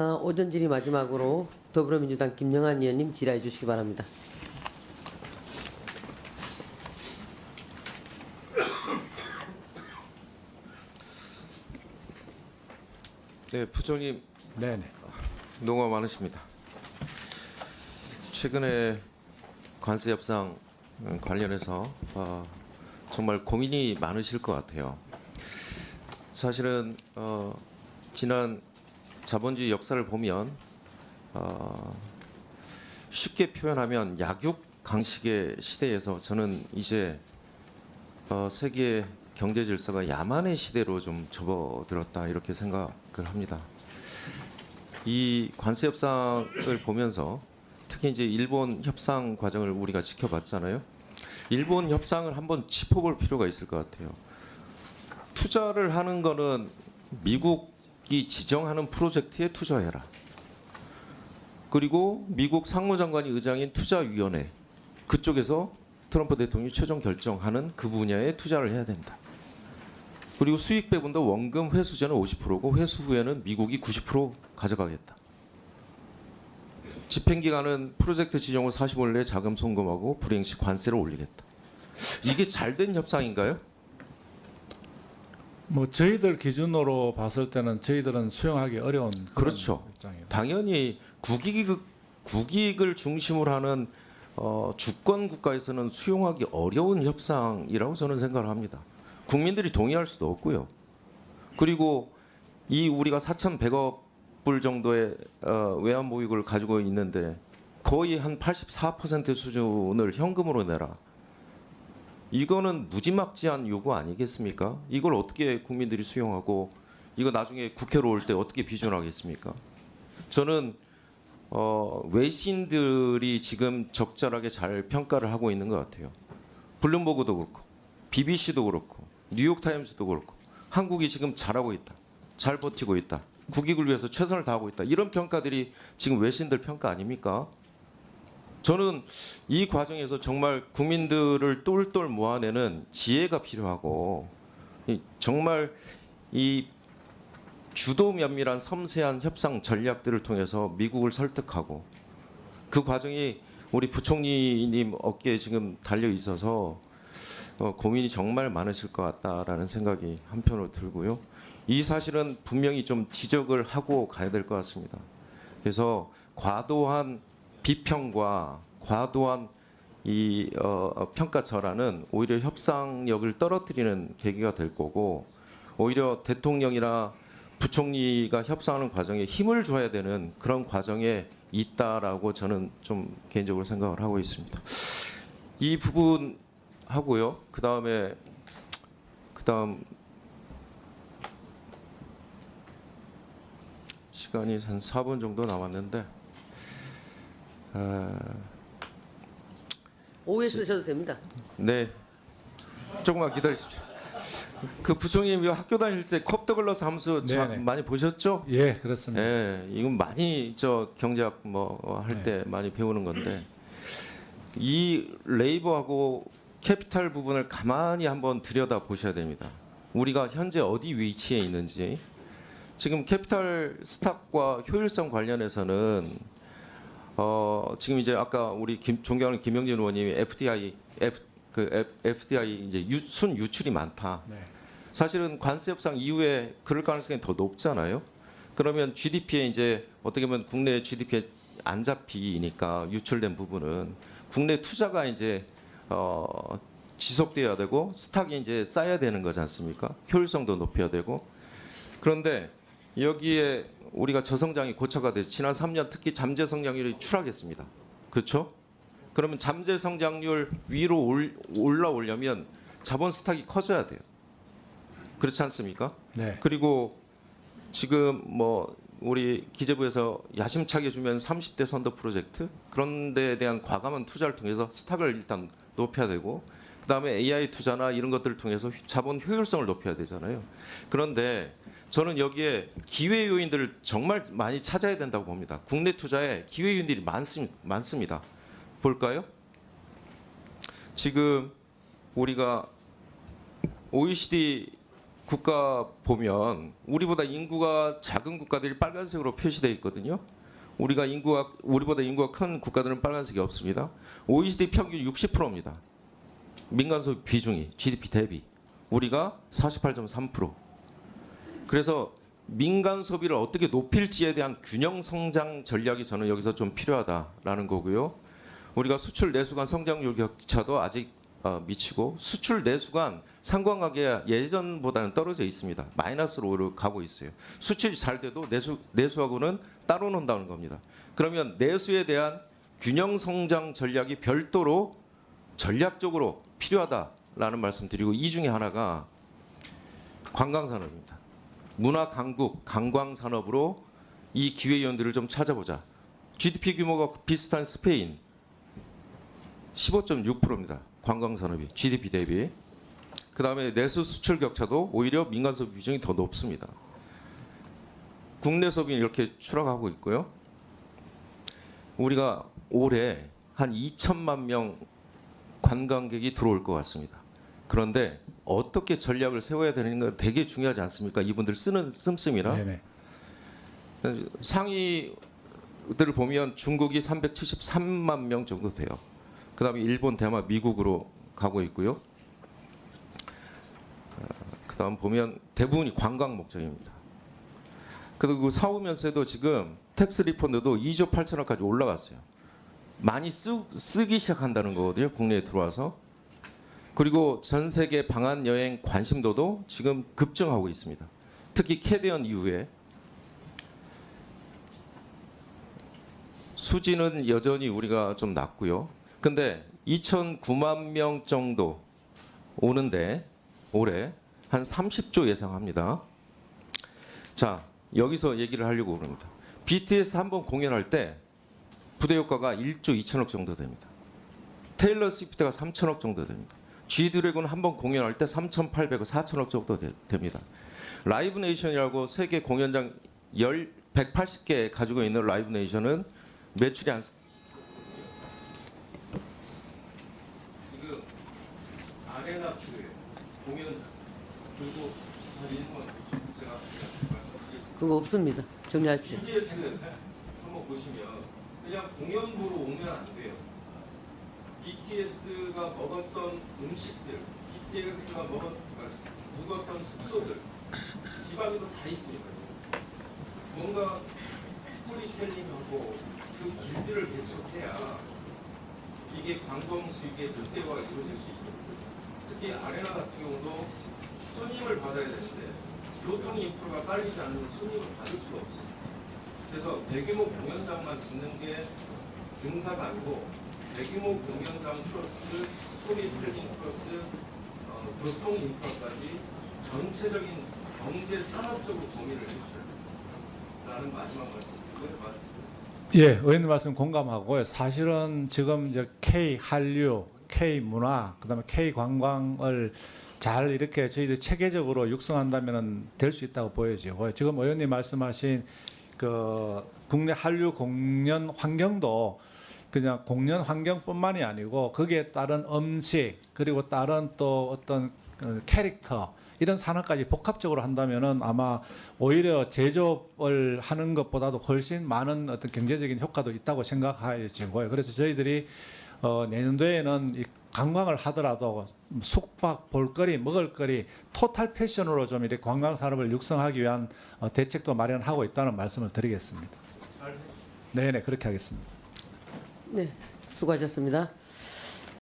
오전 질의 마지막으로 더불어민주당 김영한 의원님 질의해 주시기 바랍니다. 네, 부총님 네네. 농어 많으십니다. 최근에 관세 협상 관련해서 정말 고민이 많으실 것 같아요. 사실은 지난 자본주의 역사를 보면 쉽게 표현하면 약육 강식의 시대에서 저는 이제 세계 경제 질서가 야만의 시대로 좀 접어들었다 이렇게 생각을 합니다. 이 관세 협상을 보면서 특히 이제 일본 협상 과정을 우리가 지켜봤잖아요. 일본 협상을 한번 짚어볼 필요가 있을 것 같아요. 투자를 하는 거는 미국이 지정하는 프로젝트에 투자해라. 그리고 미국 상무장관이 의장인 투자위원회 그쪽에서 트럼프 대통령이 최종 결정하는 그 분야에 투자를 해야 된다. 그리고 수익 배분도 원금 회수제는 50%고 회수 후에는 미국이 90% 가져가겠다. 집행기간은 프로젝트 지정 후 45일 내에 자금 송금하고 불이행 시 관세를 올리겠다. 이게 잘된 협상인가요? 뭐 저희들 기준으로 봤을 때는 저희들은 수용하기 어려운 그런 그렇죠. 입장이에요. 당연히 국익을 중심으로 하는 주권 국가에서는 수용하기 어려운 협상이라고 저는 생각을 합니다. 국민들이 동의할 수도 없고요. 그리고 이 우리가 4,100억 불 정도의 외환보유고를 가지고 있는데 거의 한 84% 수준을 현금으로 내라. 이거는 무지막지한 요구 아니겠습니까? 이걸 어떻게 국민들이 수용하고 이거 나중에 국회로 올 때 어떻게 비준하겠습니까? 저는 외신들이 지금 적절하게 잘 평가를 하고 있는 것 같아요. 블룸버그도 그렇고 BBC도 그렇고 뉴욕타임스도 그렇고 한국이 지금 잘하고 있다. 잘 버티고 있다. 국익을 위해서 최선을 다하고 있다. 이런 평가들이 지금 외신들 평가 아닙니까? 저는 이 과정에서 정말 국민들을 똘똘 모아내는 지혜가 필요하고 정말 이 주도 면밀한 섬세한 협상 전략들을 통해서 미국을 설득하고 그 과정이 우리 부총리님 어깨에 지금 달려 있어서 고민이 정말 많으실 것 같다라는 생각이 한편으로 들고요. 이 사실은 분명히 좀 지적을 하고 가야 될 것 같습니다. 그래서 과도한 비평과 과도한 이 평가절하는 오히려 협상력을 떨어뜨리는 계기가 될 거고 오히려 대통령이나 부총리가 협상하는 과정에 힘을 줘야 되는 그런 과정에 있다라고 저는 좀 개인적으로 생각을 하고 있습니다. 이 부분 하고요. 그다음 시간이 한 4분 정도 남았는데 오후에 쓰셔도 됩니다. 네, 조금만 기다리십시오. 그 부총님 이거 학교 다닐 때 컵더글라스 함수 네네. 많이 보셨죠? 예, 그렇습니다. 네, 이건 많이 저 경제학 뭐 할 때 많이 배우는 건데 이 레이버하고 캐피탈 부분을 가만히 한번 들여다 보셔야 됩니다. 우리가 현재 어디 위치에 있는지 지금 캐피탈 스탁과 효율성 관련해서는 지금 이제 아까 우리 존경하는 김영진 의원님이 FDI 이제 순 유출이 많다. 네. 사실은 관세 협상 이후에 그럴 가능성이 더 높잖아요. 그러면 GDP에 이제 어떻게 보면 국내 GDP에 안 잡히니까 유출된 부분은 국내 투자가 이제 지속돼야 되고 스탁이 이제 쌓여야 되는 거지 않습니까? 효율성도 높여야 되고 그런데 여기에 우리가 저성장이 고착화 돼서 지난 3년 특히 잠재 성장률이 추락했습니다. 그렇죠? 그러면 잠재 성장률 위로 올라오려면 자본 스탁이 커져야 돼요. 그렇지 않습니까? 네. 그리고 지금 뭐 우리 기재부에서 야심차게 주면 30대 선도 프로젝트 그런 데에 대한 과감한 투자를 통해서 스탁을 일단 높여야 되고 그다음에 AI 투자나 이런 것들을 통해서 자본 효율성을 높여야 되잖아요. 그런데 저는 여기에 기회 요인들을 정말 많이 찾아야 된다고 봅니다. 국내 투자에 기회 요인들이 많습니다. 볼까요? 지금 우리가 OECD 국가 보면 우리보다 인구가 작은 국가들이 빨간색으로 표시되어 있거든요. 우리보다 인구가 큰 국가들은 빨간색이 없습니다. OECD 평균 60%입니다. 민간 소비 비중이 GDP 대비. 우리가 48.3%. 그래서 민간 소비를 어떻게 높일지에 대한 균형 성장 전략이 저는 여기서 좀 필요하다라는 거고요. 우리가 수출 내수 간 성장률 격차도 아직 미치고 수출 내수 간 상관관계가 예전보다는 떨어져 있습니다. 마이너스로 가고 있어요. 수출이 잘 돼도 내수하고는 따로 논다는 겁니다. 그러면 내수에 대한 균형 성장 전략이 별도로 전략적으로 필요하다라는 말씀드리고 이 중에 하나가 관광산업입니다. 문화 강국 관광산업으로 이 기회위원들을 좀 찾아보자. GDP 규모가 비슷한 스페인 15.6%입니다. 관광산업이 GDP 대비. 그다음에 내수 수출 격차도 오히려 민간 소비 비중이 더 높습니다. 국내 소비는 이렇게 추락하고 있고요. 우리가 올해 한 2천만 명 관광객이 들어올 것 같습니다. 그런데 어떻게 전략을 세워야 되는가 되게 중요하지 않습니까? 이분들 쓰는 씀씀이라. 네네. 상위들을 보면 중국이 373만 명 정도 돼요. 그다음에 일본, 대만, 미국으로 가고 있고요. 그다음 보면 대부분이 관광 목적입니다. 그리고 사후면세도 지금 텍스 리펀드도 2조 8천억까지 올라갔어요. 많이 쓰기 시작한다는 거거든요. 국내에 들어와서. 그리고 전 세계 방한 여행 관심도도 지금 급증하고 있습니다. 특히 캐대언 이후에 수지는 여전히 우리가 좀 낮고요. 근데 2,009만 명 정도 오는데 올해 한 30조 예상합니다. 자, 여기서 얘기를 하려고 그럽니다. BTS 한번 공연할 때 부대 효과가 1조 2천억 정도 됩니다. 테일러 스위프트가 3천억 정도 됩니다. G드래곤 한번 공연할 때 3,800억, 4천억 정도 됩니다. 라이브 네이션이라고 세계 공연장 180개 가지고 있는 라이브 네이션은 매출이 한 지금 아레나 큐에 공연장 그리고 제가 말씀드리겠습니다. 그거 없습니다. 정리하십시오. BTS 한번 보시면 그냥 공연 보러 오면 안 돼요. BTS가 먹었던 음식들, BTS가 묵었던 숙소들, 지방에도 다 있습니다. 뭔가 스토리텔링하고 그 길들을 개척해야 이게 관광 수익의 극대화가 이루어질 수 있거든요. 특히 아레나 같은 경우도 손님을 받아야 되는데 교통 인프라가 깔리지 않으면 손님을 받을 수가 없어요. 그래서 대규모 공연장만 짓는 게 등사가 아니고 대규모 공연장 플러스 스토리텔링 플러스 교통 인프라까지 전체적인 경제 산업적으로 정의를 해주셔야 된다는 마지막 말씀드리고요. 예, 의원님 말씀 공감하고요. 사실은 지금 이제 K 한류, K 문화, 그다음에 K 관광을 잘 이렇게 저희들 체계적으로 육성한다면 될 수 있다고 보여지고요. 지금 의원님 말씀하신 그 국내 한류 공연 환경도 그냥 공연 환경뿐만이 아니고 거기에 따른 음식 그리고 다른 또 어떤 캐릭터 이런 산업까지 복합적으로 한다면은 아마 오히려 제조업을 하는 것보다도 훨씬 많은 어떤 경제적인 효과도 있다고 생각해지고요. 그래서 저희들이 내년도에는 이 관광을 하더라도 숙박, 볼거리, 먹을거리 토탈 패션으로 좀 이렇게 관광 산업을 육성하기 위한 대책도 마련하고 있다는 말씀을 드리겠습니다. 네네 그렇게 하겠습니다. 네, 수고하셨습니다.